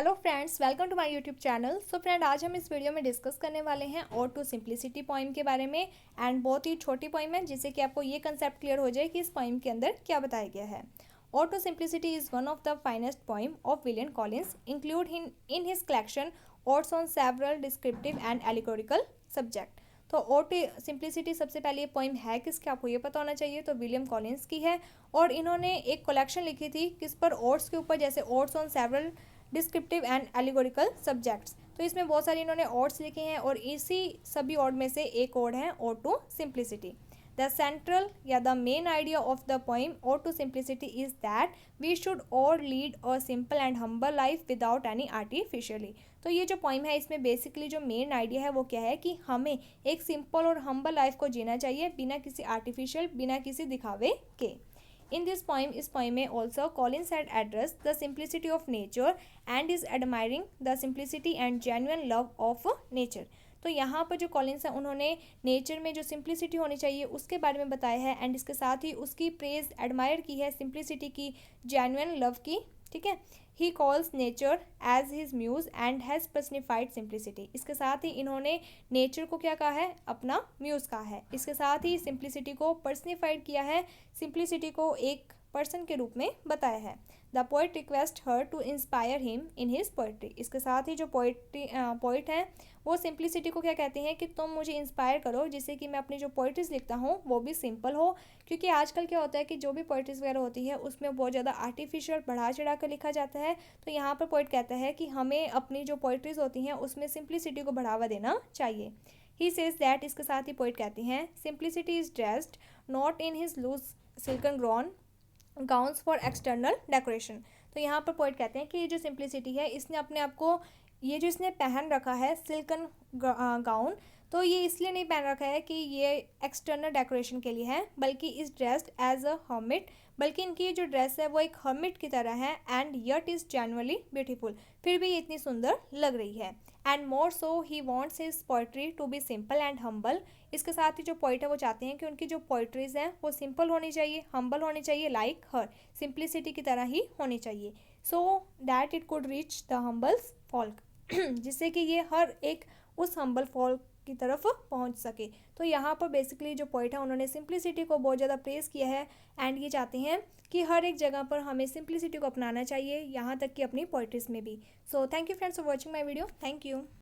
Hello friends, welcome to my YouTube channel. So friend, आज हम इस वीडियो में डिस्कस करने वाले हैं और टू सिंप्लिसिटी पोइम के बारे में। एंड बहुत ही छोटी पोइम है, जिससे कि आपको ये कंसेप्ट क्लियर हो जाए कि इस पोइम के अंदर क्या बताया गया है। और to simplicity is one of the finest poem of William Collins, include in his collection odes on several descriptive and allegorical subject. तो और टू सिंप्लिसिटी सबसे पहले ये पोइम है किसकी, आपको ये पता होना चाहिए। तो विलियम कॉलिंस की है और इन्होंने एक कलेक्शन लिखी थी किस पर, ओड्स के ऊपर, जैसे odds on several descriptive and allegorical subjects. तो इसमें बहुत सारे इन्होंने ऑड्स लिखे हैं और इसी सभी ऑड में से एक ऑड है ode to simplicity. The central या the main idea of the poem ode to simplicity is that we should all lead a simple and humble life without any artificially. तो ये जो पोइम है, इसमें बेसिकली जो main idea है वो क्या है कि हमें एक सिंपल और हम्बल लाइफ को जीना चाहिए बिना किसी आर्टिफिशियल, बिना किसी दिखावे के। In this poem, इस poem में also Collins had addressed the simplicity of nature and is admiring the simplicity and genuine love of nature। तो यहाँ पर जो कॉलिन्स है, उन्होंने नेचर में जो सिंप्लिसिटी होनी चाहिए उसके बारे में बताया है एंड इसके साथ ही उसकी प्रेज एडमायर की है, सिंप्लिसिटी की, जेन्युइन लव की। ठीक है। He calls nature as his muse and has personified simplicity. इसके साथ ही इन्होंने नेचर को क्या कहा है, अपना म्यूज़ कहा है। इसके साथ ही सिंप्लिसिटी को पर्सनिफाइड किया है, सिंप्लिसिटी को एक पर्सन के रूप में बताया है। The poet request her to inspire him in his poetry. इसके साथ ही जो पोइट हैं वो सिंप्लिसिटी को क्या कहते हैं कि तुम मुझे इंस्पायर करो, जिससे कि मैं अपनी जो पोइट्रीज लिखता हूँ वो भी सिंपल हो। क्योंकि आजकल क्या होता है कि जो भी पोइट्रीज वगैरह होती है उसमें बहुत ज़्यादा आर्टिफिशियल बढ़ा चढ़ा कर लिखा जाता है। तो यहाँ पर पोइट कहता है कि हमें अपनी जो पोइट्रीज होती हैं उसमें सिंप्लिसिटी को बढ़ावा देना चाहिए। ही सेज दैट, इसके साथ ही पोइट कहती हैं, simplicity is dressed not in his loose silken grown gowns for external decoration. तो यहाँ पर पोइट कहते हैं कि ये जो सिंप्लिसिटी है, इसने अपने आप को, ये जो इसने पहन रखा है सिल्कन गाउन, तो ये इसलिए नहीं पहन रखा है कि ये एक्सटर्नल डेकोरेशन के लिए है, बल्कि is dressed as a hermit, बल्कि इनकी ये जो ड्रेस है वो एक हर्मिट की तरह है। And yet is genuinely beautiful, फिर भी ये इतनी सुंदर लग रही है। And more so he wants his poetry to be simple and humble. इसके साथ ही जो पोइट है वो चाहते हैं कि उनकी जो पोइट्रीज हैं वो सिंपल होनी चाहिए, हम्बल होनी चाहिए, लाइक हर, सिंप्लिसिटी की तरह ही होनी चाहिए। So that it could reach the हम्बल्स folk, जिससे कि ये हर एक उस हम्बल फॉल्क की तरफ पहुंच सके। तो यहाँ पर बेसिकली जो पोइट है उन्होंने सिंप्लिसिटी को बहुत ज़्यादा प्रेस किया है एंड ये चाहते हैं कि हर एक जगह पर हमें सिंप्लिसिटी को अपनाना चाहिए, यहाँ तक कि अपनी पोइट्रीज में भी। So thank you friends for watching my video. Thank you.